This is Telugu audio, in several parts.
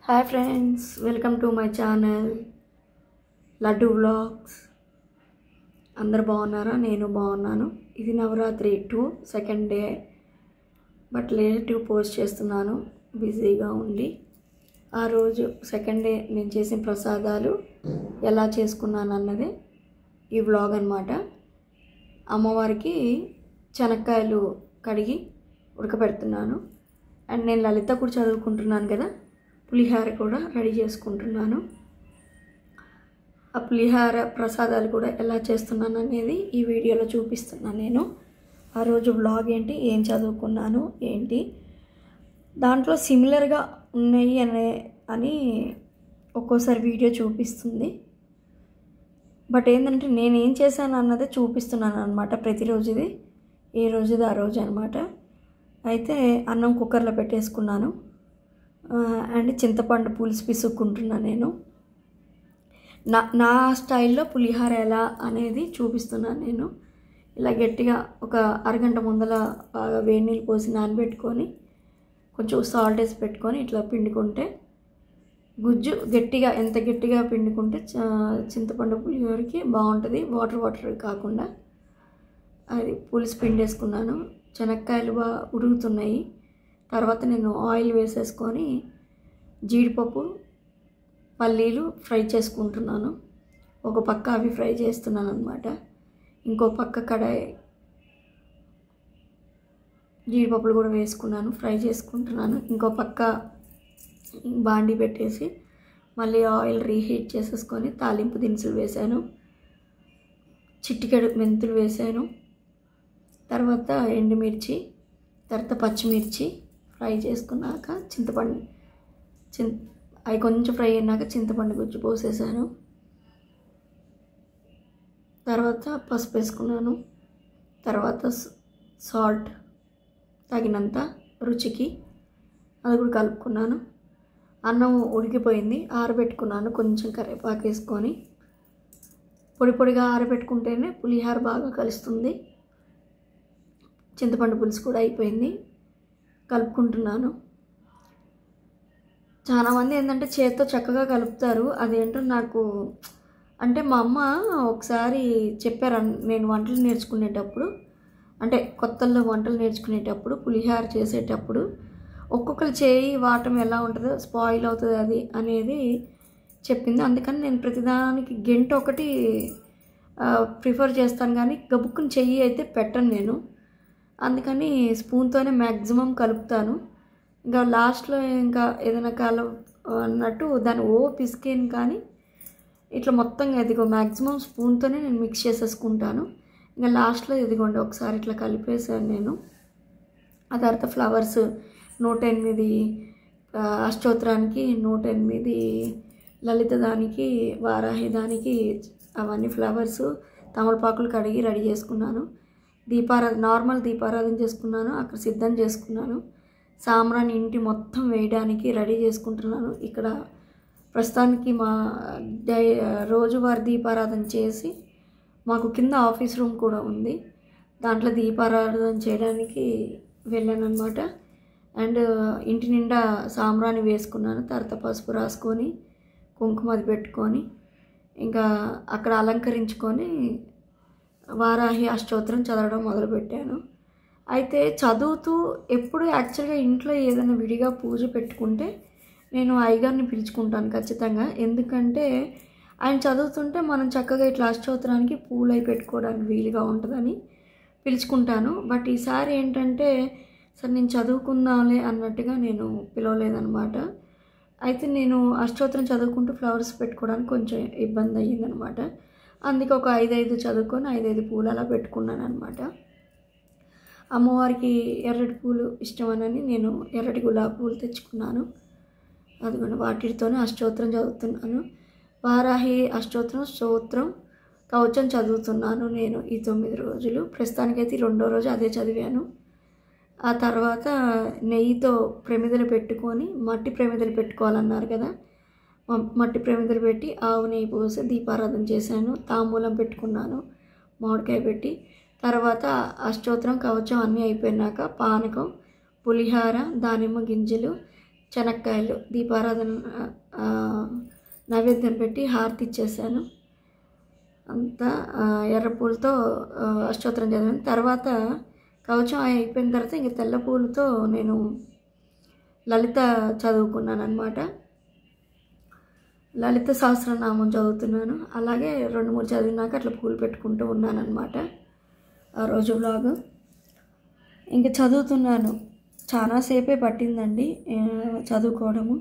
Hi friends, welcome to my channel Laddu vlogs. అందరు బాగున్నారా? నేను బాగున్నాను. ఇది Navratri 2 second day, but relative post చేస్తున్నాను బిజీగా ఉండి. ఆ రోజు సెకండ్ డే నేను చేసిన ప్రసాదాలు ఎలా చేసుకున్నాను అన్నది ఈ వ్లాగ్ అన్నమాట. అమ్మవారికి శనక్కాయలు కడిగి ఉడకబెడుతున్నాను. అండ్ నేను లలిత కూడా చదువుకుంటున్నాను కదా, పులిహార కూడా రెడీ చేసుకుంటున్నాను. ఆ పులిహార ప్రసాదాలు కూడా ఎలా చేస్తున్నాను అనేది ఈ వీడియోలో చూపిస్తున్నాను. నేను ఆ రోజు వ్లాగ్ ఏంటి, ఏం చదువుకున్నాను ఏంటి, దాంట్లో సిమిలర్గా ఉన్నాయి అని ఒక్కోసారి వీడియో చూపిస్తుంది. బట్ ఏంటంటే నేను ఏం చేశాను అన్నదే చూపిస్తున్నాను అనమాట. ప్రతిరోజుది ఏ రోజుది ఆ రోజు అనమాట. అయితే అన్నం కుక్కర్లో పెట్టేసుకున్నాను. అండ్ చింతపండు పులుసు పిసుక్కుంటున్నాను. నేను నా స్టైల్లో పులిహార ఎలా అనేది చూపిస్తున్నాను. నేను ఇలా గట్టిగా ఒక అరగంట ముందల బాగా వేడి నీళ్ళు పోసి నానబెట్టుకొని కొంచెం సాల్ట్ వేసి పెట్టుకొని ఇట్లా పిండుకుంటే గుజ్జు గట్టిగా, ఎంత గట్టిగా పిండుకుంటే చింతపండు పులిహోరకి బాగుంటుంది. వాటర్ కాకుండా అది పులుసు పిండేసుకున్నాను. శనక్కాయలు బాగా ఉడుకుతున్నాయి. తర్వాత నేను ఆయిల్ వేసేసుకొని జీడిపప్పు పల్లీలు ఫ్రై చేసుకుంటున్నాను. ఒక పక్క అవి ఫ్రై చేస్తున్నాను అనమాట. ఇంకో పక్క కడాయి జీడిపప్పులు కూడా వేసుకున్నాను, ఫ్రై చేసుకుంటున్నాను. ఇంకో పక్క బాండి పెట్టేసి మళ్ళీ ఆయిల్ రీహీట్ చేసేసుకొని తాలింపు దినుసులు వేసాను, చిటికెడు మెంతులు వేసాను, తర్వాత ఎండుమిర్చి, తర్వాత పచ్చిమిర్చి ఫ్రై చేసుకున్నాక అవి కొంచెం ఫ్రై అయినాక చింతపండు గుజ్జు పోసేసాను. తర్వాత పసుపు వేసుకున్నాను. తర్వాత సాల్ట్ తగినంత రుచికి, అది కూడా కలుపుకున్నాను. అన్నం ఉడికిపోయింది, ఆరబెట్టుకున్నాను. కొంచెం కరివేపాకు వేసుకొని పొడిగా ఆరబెట్టుకుంటేనే పులిహార బాగా కలుస్తుంది. చింతపండు పులుసు కూడా అయిపోయింది, కలుపుకుంటున్నాను. చాలామంది ఏంటంటే చేత్తో చక్కగా కలుపుతారు. అదేంటో నాకు అంటే మా అమ్మ ఒకసారి చెప్పారు. నేను వంటలు నేర్చుకునేటప్పుడు, అంటే కొత్తల్లో వంటలు నేర్చుకునేటప్పుడు పులిహార చేసేటప్పుడు ఒక్కొక్కరు చేయి వాటం ఎలా ఉంటుందో, స్పాయిల్ అవుతుంది అది అనేది చెప్పింది. అందుకని నేను ప్రతిదానికి గెంట ఒకటి ప్రిఫర్ చేస్తాను, కానీ గబుక్కుని చెయ్యి అయితే పెట్టను నేను. అందుకని స్పూన్తోనే మ్యాక్సిమం కలుపుతాను. ఇంకా లాస్ట్లో ఇంకా ఏదైనా అన్నట్టు దాన్ని పిసికేను, కానీ ఇట్లా మొత్తం ఎదిగో మ్యాక్సిమం స్పూన్తోనే నేను మిక్స్ చేసేసుకుంటాను. ఇంకా లాస్ట్లో ఎదిగోండి ఒకసారి ఇట్లా కలిపేసాను నేను. ఆ తర్వాత ఫ్లవర్స్ 108 అష్టోత్తరానికి, 108 లలిత దానికి, వారాహి దానికి అవన్నీ ఫ్లవర్స్ తమలపాకులు కడిగి రెడీ చేసుకున్నాను. నార్మల్ దీపారాధన చేసుకున్నాను, అక్కడ సిద్ధం చేసుకున్నాను. సాంబ్రాణి ఇంటి మొత్తం వేయడానికి రెడీ చేసుకుంటున్నాను. ఇక్కడ ప్రస్తుతానికి మా రోజువారీ దీపారాధన చేసి, మాకు కింద ఆఫీస్ రూమ్ కూడా ఉంది, దాంట్లో దీపారాధన చేయడానికి వెళ్ళాను అనమాట. అండ్ ఇంటి నిండా సాంబ్రాణి వేసుకున్నాను. తర్వాత పసుపు రాసుకొని కుంకుమది పెట్టుకొని ఇంకా అక్కడ అలంకరించుకొని వారాహి అష్టోత్తరం చదవడం మొదలుపెట్టాను. అయితే చదువుతూ ఎప్పుడు యాక్చువల్గా ఇంట్లో ఏదైనా విడిగా పూజ పెట్టుకుంటే నేను అయ్యగారిని పిలుచుకుంటాను ఖచ్చితంగా. ఎందుకంటే ఆయన చదువుతుంటే మనం చక్కగా ఇట్లా అష్టోత్తరానికి పూలు అయి పెట్టుకోవడానికి వీలుగా ఉంటుందని పిలుచుకుంటాను. బట్ ఈసారి ఏంటంటే సరే నేను చదువుకుందాంలే అన్నట్టుగా నేను పిలవలేదన్నమాట. అయితే నేను అష్టోత్తరం చదువుకుంటూ ఫ్లవర్స్ పెట్టుకోవడానికి కొంచెం ఇబ్బంది అయ్యిందనమాట. అందుకే ఒక 5 చదువుకొని 5 పూలు అలా పెట్టుకున్నాను అనమాట. అమ్మవారికి ఎర్రటి పూలు ఇష్టమని నేను ఎర్రటి గులాబీ పూలు తెచ్చుకున్నాను. అదిగోండి వాటితోనే అష్టోత్తరం చదువుతున్నాను. వారాహి అష్టోత్తరం స్తోత్రం కవచం చదువుతున్నాను నేను ఈ 9 రోజులు. ప్రస్తుతానికైతే 2వ రోజు అదే చదివాను. ఆ తర్వాత నెయ్యితో ప్రమిదలు పెట్టుకొని, మట్టి ప్రమిదలు పెట్టుకోవాలన్నారు కదా, మట్టి ప్రమిదలు పెట్టి ఆవు నెయ్యి పోసి దీపారాధన చేశాను. తాంబూలం పెట్టుకున్నాను మామిడికాయ పెట్టి. తర్వాత అష్టోత్తరం కవచం అన్నీ అయిపోయినాక పానకం, పులిహార, దానిమ్మ గింజలు, శనక్కాయలు దీపారాధన నైవేద్యం పెట్టి హారతి ఇచ్చేసాను. అంతా ఎర్ర పూలతో అష్టోత్తరం చదివాను. తర్వాత కవచం అయిపోయిన తర్వాత ఇంక తెల్ల పూలతో నేను లలిత చదువుకున్నాను అనమాట. లలిత సహస్రనామం చదువుతున్నాను. అలాగే 2-3 చదివినాక అట్లా పూలు పెట్టుకుంటూ ఉన్నాను అనమాట. ఆ రోజు వ్లాగ్ ఇంక చదువుతున్నాను. చాలాసేపే పట్టిందండి చదువుకోవడము.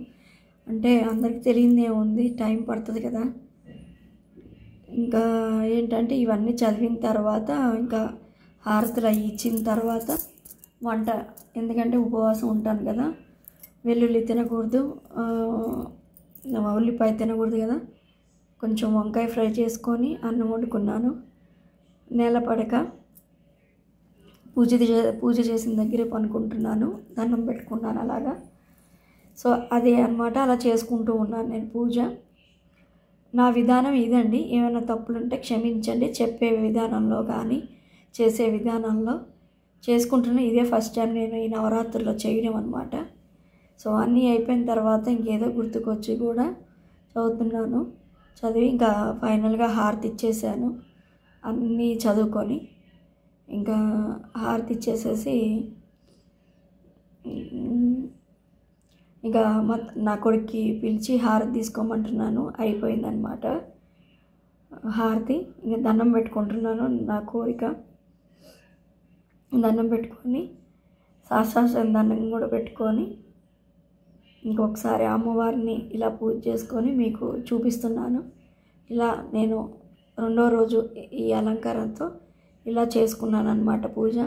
అంటే అందరికీ తెలియదే ఉంది, టైం పడుతుంది కదా. ఇంకా ఏంటంటే ఇవన్నీ చదివిన తర్వాత ఇంకా హారతులు అవి ఇచ్చిన తర్వాత వంట, ఎందుకంటే ఉపవాసం ఉంటాను కదా. వెల్లుల్లి తినకూడదు, ఉల్లిపాయ తినకూడదు కదా. కొంచెం వంకాయ ఫ్రై చేసుకొని అన్నం వండుకున్నాను. నేలపడక పూజ చేసిన దగ్గరే పనుకుంటున్నాను, దండం పెట్టుకున్నాను అలాగా. సో అదే అన్నమాట, అలా చేసుకుంటూ ఉన్నాను నేను పూజ. నా విధానం ఇదండి. ఏమైనా తప్పులుంటే క్షమించండి. చెప్పే విధానంలో కానీ చేసే విధానంలో చేసుకుంటున్నా. ఇదే ఫస్ట్ టైం నేను ఈ నవరాత్రుల్లో చేయడం అనమాట. సో అన్నీ అయిపోయిన తర్వాత ఇంకేదో గుర్తుకొచ్చి కూడా చదువుతున్నాను. చదివి ఇంకా ఫైనల్గా హారతి ఇచ్చేసాను. అన్నీ చదువుకొని ఇంకా హారతి ఇచ్చేసేసి ఇంకా నా కొడుక్కి పిలిచి హారతి తీసుకోమంటున్నాను. అయిపోయిందనమాట హారతి. ఇంకా దండం పెట్టుకుంటున్నాను. నా కోరిక దండం పెట్టుకొని సహస్రారం దండం కూడా పెట్టుకొని ఇంకొకసారి అమ్మవారిని ఇలా పూజ చేసుకొని మీకు చూపిస్తున్నాను. ఇలా నేను 2వ రోజు ఈ అలంకారంతో ఇలా చేసుకున్నాను అన్నమాట పూజ.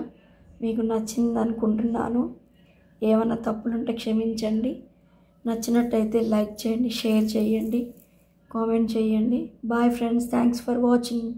మీకు నచ్చింది అనుకుంటున్నాను. ఏమైనా తప్పులుంటే క్షమించండి. నచ్చినట్టయితే లైక్ చేయండి, షేర్ చేయండి, కామెంట్ చేయండి. Bye friends, thanks for watching.